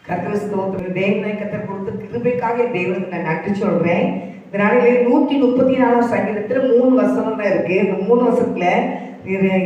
கர்த்தர் ஸ்தோத்திரம். தேவனை கர்த்தர் கொடுத்த கிருபைக்காக தேவனுக்கு நான் நன்றி சொல்றேன். இந்த நாளிலே 134 சங்கீதத்துல 3 வசனம் தான் இருக்கு. இந்த 3 வசனத்துல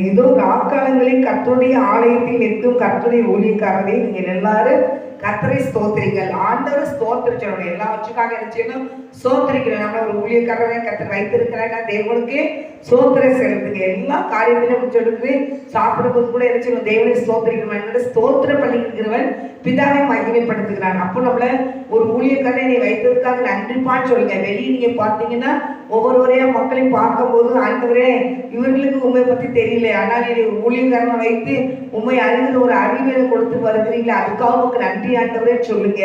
இதோ ராக்காலங்களில் கர்த்தருடைய ஆலயத்தில் நிற்கும் கர்த்தருடைய ஊழியக்காரரை நீங்கள் எல்லாரும் கர்த்தரை ஸ்தோத்திரிங்கள். ஆண்டவர் ஸ்தோத்திரிச்சோம். எல்லாவற்றுக்காக என்ன செய்யணும்? ஸ்தோத்திரிக்கணும். நம்ம ஒரு ஊழியக்காரரை கர்த்தர் வைத்திருக்கிறாங்க, தேவனுக்கு ஸ்தோத்திரம் செலுத்துங்க. எல்லா காரியத்திலும் சொல்லுது. சாப்பிடும்போது கூட என்ன செய்யணும்? தேவனை ஸ்தோத்திரிக்கணும். என்னோட ஸ்தோத்திர பண்ணிக்கிறவன் பிதாவை மகிமைப்படுத்துகிறான். அப்போ நம்மள ஒரு ஊழியக்காரனை நீ வைத்ததுக்காக நன்றிப்பான்னு சொல்லுங்க. வெளியே நீங்க பார்த்தீங்கன்னா ஒவ்வொருவரையா மக்களையும் பார்க்கும்போது, ஆண்டவரே இவர்களுக்கு உண்மை பத்தி தெரியல, ஆனால் நீ ஊழியக்காரனை வைத்து உண்மை அறிகிற ஒரு அறிவியலை கொடுத்து வருகிறீங்களா, அதுக்காக உங்களுக்கு நன்றி ஆண்டவரே சொல்லுங்க.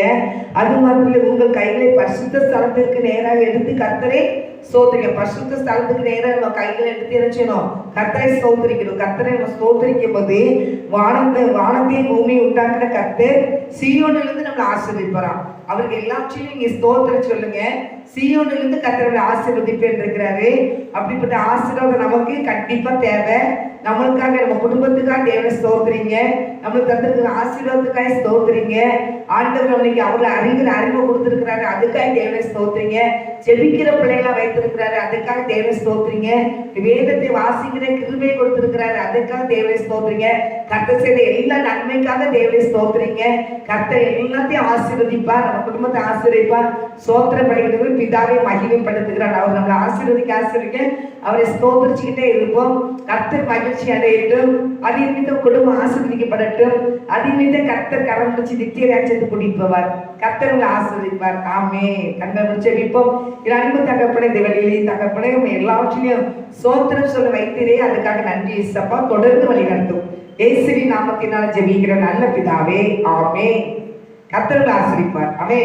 அது மாதிரி உங்கள் கைகளை பரிசுத்த ஸ்தலத்திற்கு நேராக எடுத்து கர்த்தரை ஸ்தோத்திரிக்க. பரிசுத்த ஸ்தலத்துக்கு நேராக நம்ம கைகளை எடுத்து என்ன செய்யணும்? கர்த்தரை ஸ்தோத்திரிக்கணும். கர்த்தரை நம்ம ஸ்தோத்திரிக்கும் போது வானத்தையும் பூமியை உண்டாக்குற கர்த்தர் சீயோனிலிருந்து நம்மளை ஆசீர்வதிப்பாராம். அவருக்கு எல்லாத்தையும் நீங்க ஸ்தோத்திரம் சொல்லுங்க. சீயோனிலிருந்து கர்த்தரை ஆசீர்வதிப்பேன் இருக்கிறாரு. அப்படிப்பட்ட ஆசீர்வாதம் நமக்கு கண்டிப்பா தேவை. நம்மளுக்காக, நம்ம குடும்பத்துக்காக தேவனை ஸ்தோத்திரிங்க. நம்மளுக்கு தந்திருக்கிற ஆசீர்வாதத்துக்காக ஸ்தோத்திரிங்க. ஆண்டவர் நம்மளுக்கு அவரை அறிகிற அறிவை கொடுத்திருக்கிறாரு, அதுக்காக தேவனை ஸ்தோத்திரிங்க. ஜெபிக்கிற பிள்ளைகளா வைத்திருக்கிறாரு, அதுக்காக தேவனை ஸ்தோத்திரிங்க. வேதத்தை வாசிக்கிற கிருபையை கொடுத்திருக்கிறாரு, அதுக்காக தேவனை ஸ்தோத்திரிங்க. கர்த்தர் செய்த எல்லா நன்மைக்காக தேவனை ஸ்தோத்திரிங்க. கர்த்தர் எல்லாத்தையும் ஆசீர்வதிப்பார், நம்ம குடும்பத்தை ஆசீர்வதிப்பார். ஸ்தோத்திரம் பண்ணிக்கிட்டு பிதாவை மகிமைப்படுத்துகிறார். அவர் நம்மளை ஆசீர்வதிக்க அவரை ஸ்தோத்திரிச்சுக்கிட்டே இருப்போம். கர்த்தர் மகிழ்ச்சி அடையட்டும். அதே நிமித்தம் குடும்பம் ஆசீர்வதிக்கப்படட்டும். அதே நிமித்தம் கர்த்தர் கரம் பிடிச்சி நித்திய ராஜ்யத்துக்கு கூட்டிட்டு போவார். கர்த்தர் உங்களை ஆசீர்வதிப்பார். ஆமே. கண்களை முடிச்சு ஜெபிப்போம். இது அன்பு தகப்பனே, இந்த வழியிலே தகப்பனே எல்லாவற்றையும் ஸ்தோத்திரம் சொல்ல வைத்ததே, அதுக்காக நன்றி இயேசப்பா. தொடர்ந்து வழி நடத்தும் இயேசுவின் நாமத்தினால் ஜெபிக்கிற நல்ல பிதாவே. ஆமே. கர்த்தர் உங்களை ஆசீர்வதிப்பார். ஆமே.